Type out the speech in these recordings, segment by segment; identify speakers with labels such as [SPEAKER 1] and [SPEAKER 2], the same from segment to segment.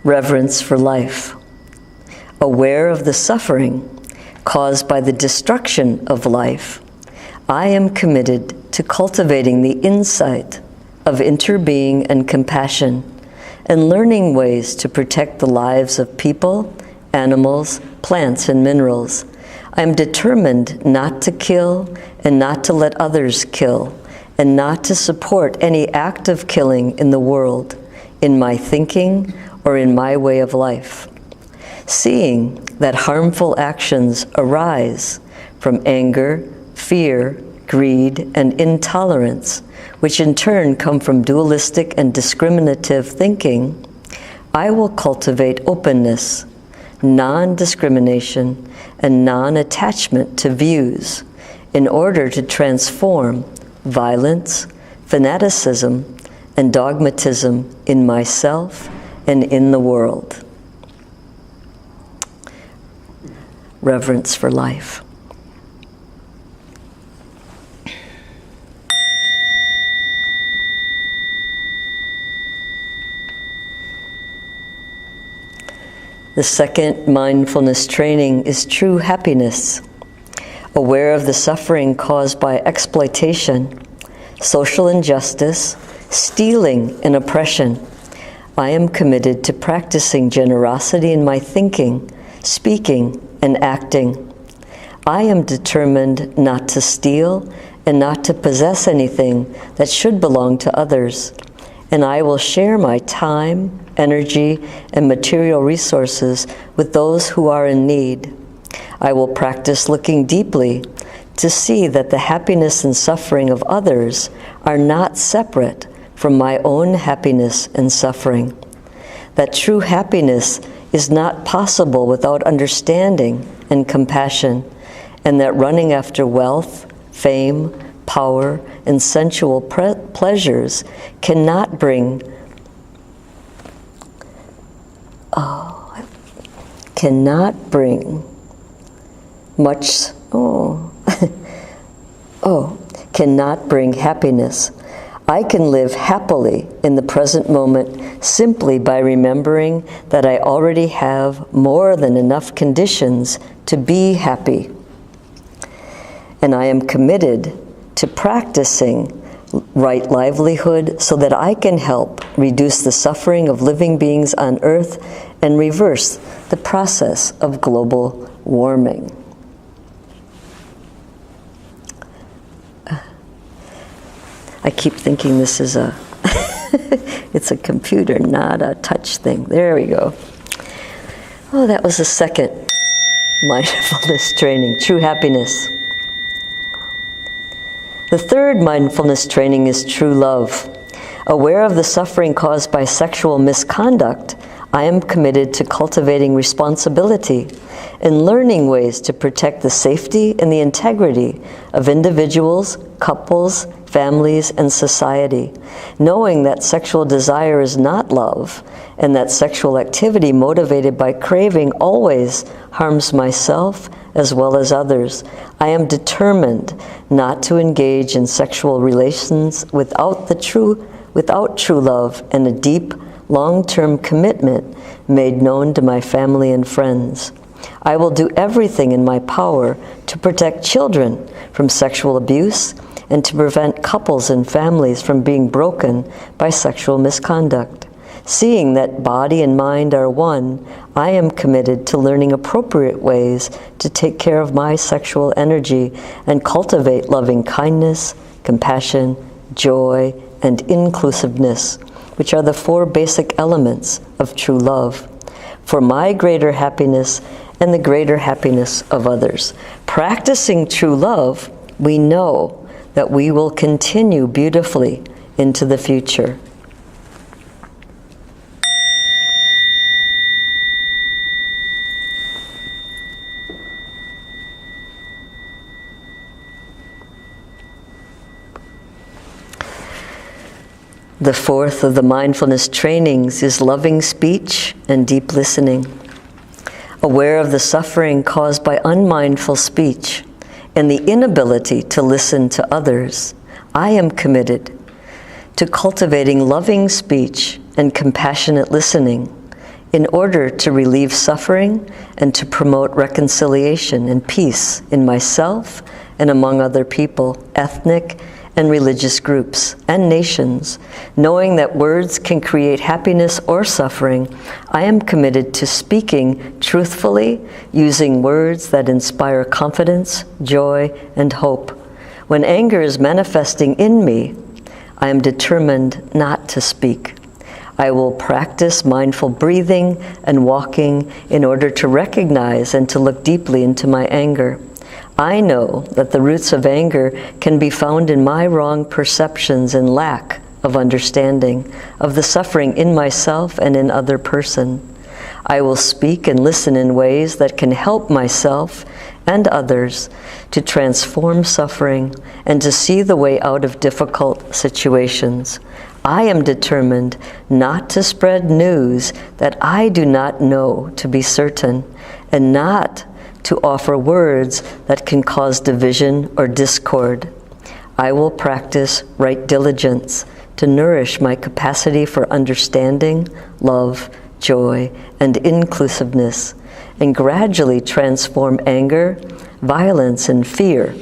[SPEAKER 1] Reverence for life. Aware of the suffering caused by the destruction of life, I am committed to cultivating the insight of interbeing and compassion, and learning ways to protect the lives of people, animals, plants, and minerals. I am determined not to kill and not to let others kill, and not to support any act of killing in the world, in my thinking or in my way of life. Seeing that harmful actions arise from anger, fear, greed, and intolerance, which in turn come from dualistic and discriminative thinking, I will cultivate openness, non-discrimination, and non-attachment to views in order to transform violence, fanaticism, and dogmatism in myself and in the world. Reverence for life. The second mindfulness training is true happiness. Aware of the suffering caused by exploitation, social injustice, stealing, and oppression, I am committed to practicing generosity in my thinking, speaking, and acting. I am determined not to steal and not to possess anything that should belong to others, and I will share my time, energy, and material resources with those who are in need. I will practice looking deeply to see that the happiness and suffering of others are not separate from my own happiness and suffering. That true happiness is not possible without understanding and compassion, and that running after wealth, fame, power, and sensual pleasures cannot bring cannot bring happiness. I can live happily in the present moment simply by remembering that I already have more than enough conditions to be happy. And I am committed to practicing right livelihood so that I can help reduce the suffering of living beings on Earth and reverse the process of global warming. I keep thinking this is it's a computer, not a touch thing. There we go. Oh, that was the second mindfulness training, true happiness. The third mindfulness training is true love. Aware of the suffering caused by sexual misconduct, I am committed to cultivating responsibility and learning ways to protect the safety and the integrity of individuals, couples, families, and society, knowing that sexual desire is not love, and that sexual activity motivated by craving always harms myself as well as others. I am determined not to engage in sexual relations without true love and a deep, long-term commitment made known to my family and friends. I will do everything in my power to protect children from sexual abuse and to prevent couples and families from being broken by sexual misconduct. Seeing that body and mind are one, I am committed to learning appropriate ways to take care of my sexual energy and cultivate loving kindness, compassion, joy, and inclusiveness, which are the four basic elements of true love, for my greater happiness and the greater happiness of others. Practicing true love, we know that we will continue beautifully into the future. The fourth of the mindfulness trainings is loving speech and deep listening. Aware of the suffering caused by unmindful speech and the inability to listen to others, I am committed to cultivating loving speech and compassionate listening in order to relieve suffering and to promote reconciliation and peace in myself and among other people, ethnic and religious groups, and nations. Knowing that words can create happiness or suffering, I am committed to speaking truthfully, using words that inspire confidence, joy, and hope. When anger is manifesting in me, I am determined not to speak. I will practice mindful breathing and walking in order to recognize and to look deeply into my anger. I know that the roots of anger can be found in my wrong perceptions and lack of understanding of the suffering in myself and in other person. I will speak and listen in ways that can help myself and others to transform suffering and to see the way out of difficult situations. I am determined not to spread news that I do not know to be certain, and not to offer words that can cause division or discord. I will practice right diligence to nourish my capacity for understanding, love, joy, and inclusiveness, and gradually transform anger, violence, and fear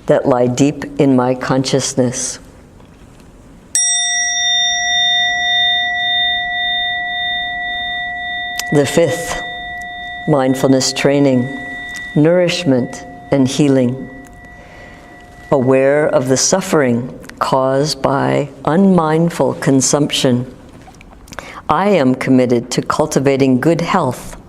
[SPEAKER 1] that lie deep in my consciousness. The fifth mindfulness training, nourishment and healing. Aware of the suffering caused by unmindful consumption, I am committed to cultivating good health,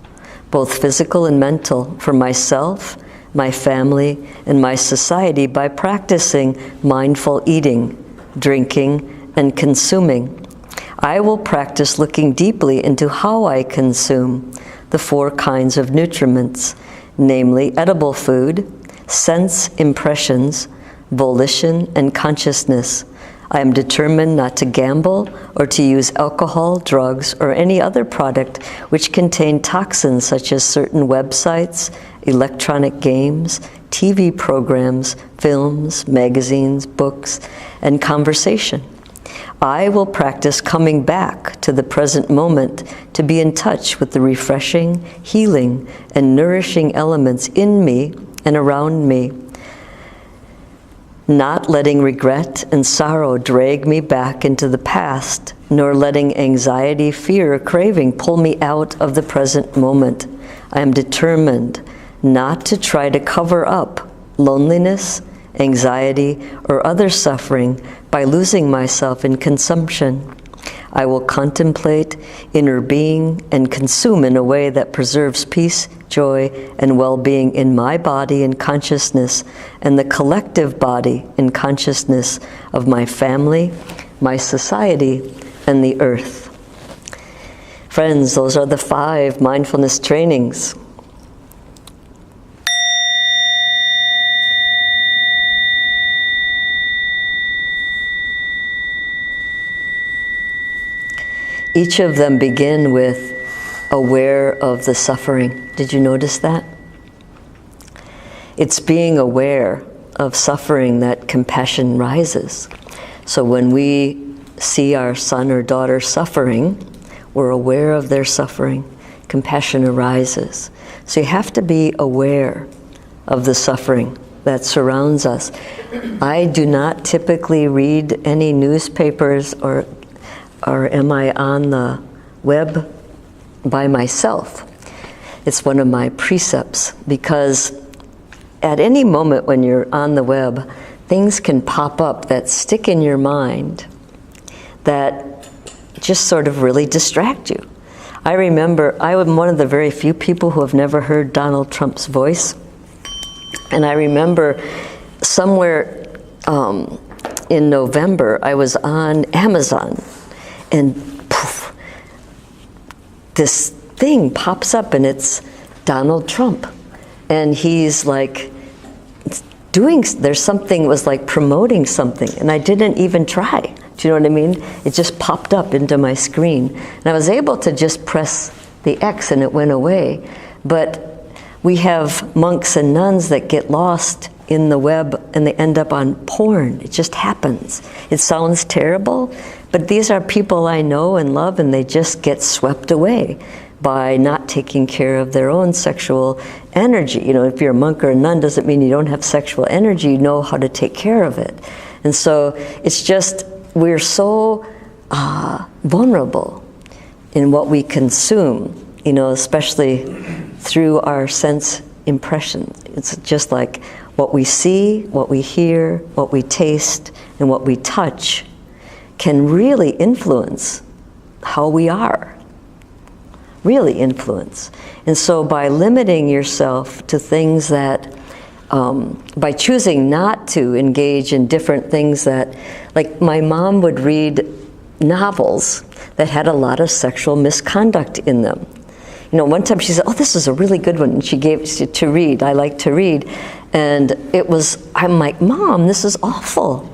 [SPEAKER 1] both physical and mental, for myself, my family, and my society by practicing mindful eating, drinking, and consuming. I will practice looking deeply into how I consume the 4 kinds of nutriments, namely edible food, sense impressions, volition, and consciousness. I am determined not to gamble or to use alcohol, drugs, or any other product which contain toxins such as certain websites, electronic games, TV programs, films, magazines, books, and conversation. I will practice coming back to the present moment to be in touch with the refreshing, healing, and nourishing elements in me and around me, not letting regret and sorrow drag me back into the past, nor letting anxiety, fear, or craving pull me out of the present moment. I am determined not to try to cover up loneliness, anxiety, or other suffering by losing myself in consumption. I will contemplate inner being and consume in a way that preserves peace, joy, and well-being in my body and consciousness, and the collective body and consciousness of my family, my society, and the earth. Friends, those are the 5 mindfulness trainings. Each of them begin with aware of the suffering. Did you notice that? It's being aware of suffering that compassion rises. So when we see our son or daughter suffering, we're aware of their suffering, compassion arises. So you have to be aware of the suffering that surrounds us. I do not typically read any newspapers or am I on the web by myself. It's one of my precepts, because at any moment when you're on the web, things can pop up that stick in your mind that just sort of really distract you. I remember, I was one of the very few people who have never heard Donald Trump's voice. And I remember somewhere in November, I was on Amazon, and poof, this thing pops up, and it's Donald Trump. And he's like there's something, was like promoting something, and I didn't even try. Do you know what I mean? It just popped up into my screen. And I was able to just press the X and it went away. But we have monks and nuns that get lost in the web and they end up on porn. It just happens. It sounds terrible, But these are people I know and love, and they just get swept away by not taking care of their own sexual energy. You know, if you're a monk or a nun, doesn't mean you don't have sexual energy. You know how to take care of it. And so it's just, we're so vulnerable in what we consume, you know, especially through our sense impressions. It's just like what we see, what we hear, what we taste, and what we touch can really influence how we are. Really influence. And so by limiting yourself to things that, by choosing not to engage in different things that, like my mom would read novels that had a lot of sexual misconduct in them. You know, one time she said, oh, this is a really good one, and she gave it to read. I like to read. And it was, I'm like, Mom, this is awful.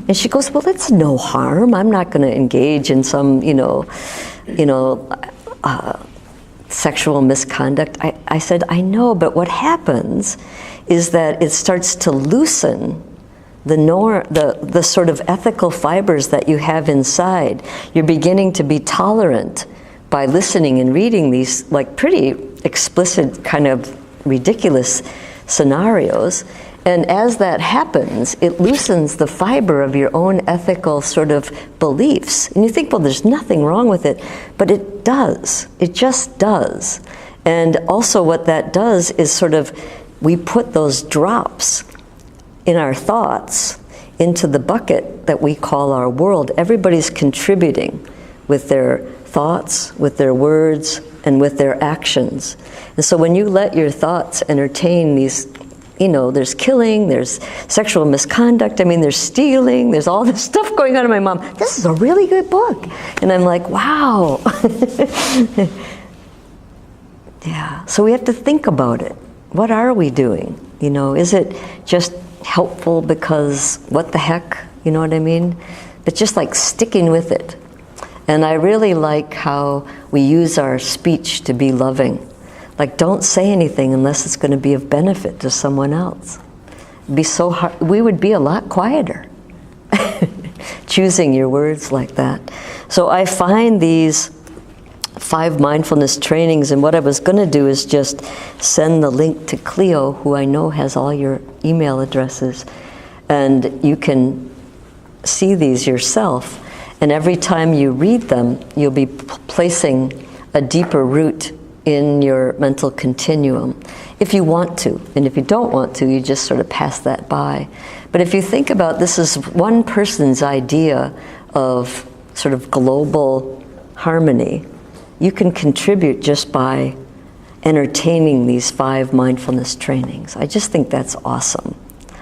[SPEAKER 1] And she goes, well, it's no harm. I'm not going to engage in some, sexual misconduct. I said, I know, but what happens is that it starts to loosen the sort of ethical fibers that you have inside. You're beginning to be tolerant by listening and reading these like pretty explicit kind of ridiculous scenarios. And as that happens, it loosens the fiber of your own ethical sort of beliefs. And you think, well, there's nothing wrong with it, but it does. It just does. And also what that does is sort of, we put those drops in our thoughts into the bucket that we call our world. Everybody's contributing with their thoughts, with their words, and with their actions. And so when you let your thoughts entertain these, you know, there's killing, there's sexual misconduct, I mean, there's stealing, there's all this stuff going on in my mom. This is a really good book. And I'm like, wow. Yeah, so we have to think about it. What are we doing? You know, is it just helpful because what the heck, you know what I mean? But just like sticking with it. And I really like how we use our speech to be loving. Like, don't say anything unless it's going to be of benefit to someone else. It'd be so hard. We would be a lot quieter choosing your words like that. So I find these 5 mindfulness trainings, and what I was going to do is just send the link to Cleo, who I know has all your email addresses, and you can see these yourself. And every time you read them, you'll be placing a deeper root in your mental continuum, if you want to. And if you don't want to, you just sort of pass that by. But if you think about this is one person's idea of sort of global harmony, you can contribute just by entertaining these 5 mindfulness trainings. I just think that's awesome.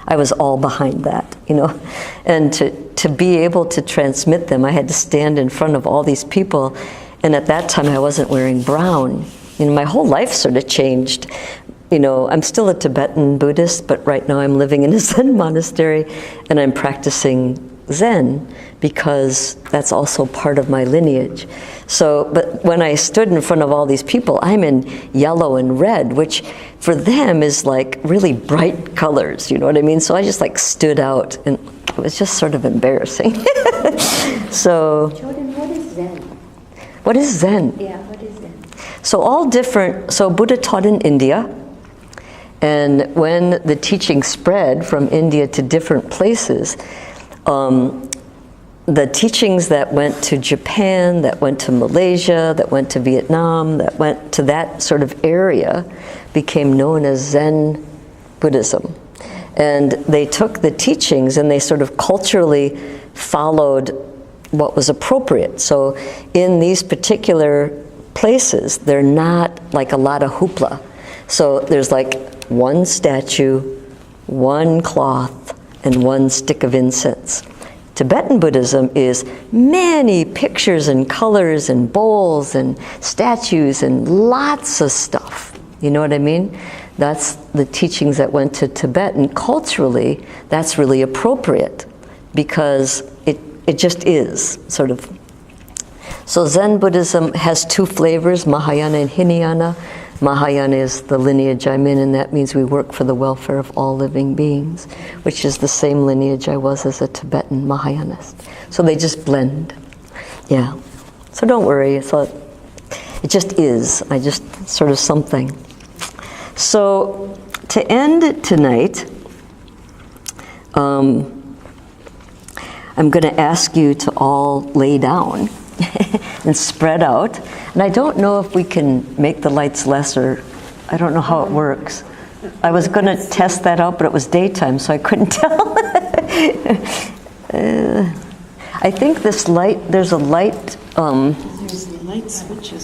[SPEAKER 1] I was all behind that, you know. And to be able to transmit them, I had to stand in front of all these people. And at that time, I wasn't wearing brown. You know, my whole life sort of changed. You know, I'm still a Tibetan Buddhist, but right now I'm living in a Zen monastery, and I'm practicing Zen because that's also part of my lineage. So, but when I stood in front of all these people, I'm in yellow and red, which for them is like really bright colors, you know what I mean? So I just like stood out, and it was just sort of embarrassing. So,
[SPEAKER 2] Jordan, what is Zen?
[SPEAKER 1] What is Zen?
[SPEAKER 2] Yeah, what is Zen?
[SPEAKER 1] So all different, so Buddha taught in India, and when the teaching spread from India to different places, the teachings that went to Japan, that went to Malaysia, that went to Vietnam, that went to that sort of area, became known as Zen Buddhism. And they took the teachings and they sort of culturally followed what was appropriate. So in these particular places, they're not like a lot of hoopla. So there's like one statue, one cloth, and one stick of incense. Tibetan Buddhism is many pictures and colors and bowls and statues and lots of stuff. You know what I mean? That's the teachings that went to Tibet, and culturally that's really appropriate because it just is, sort of. So Zen Buddhism has 2 flavors, Mahayana and Hinayana. Mahayana is the lineage I'm in, and that means we work for the welfare of all living beings, which is the same lineage I was as a Tibetan Mahayanist. So they just blend. Yeah. So don't worry. It just is. I just sort of something. So to end tonight, I'm going to ask you to all lay down and spread out. And I don't know if we can make the lights lesser. I don't know how it works. I was going to test that out, but it was daytime, so I couldn't tell. I think this light, there's a light.
[SPEAKER 2] There's light switches.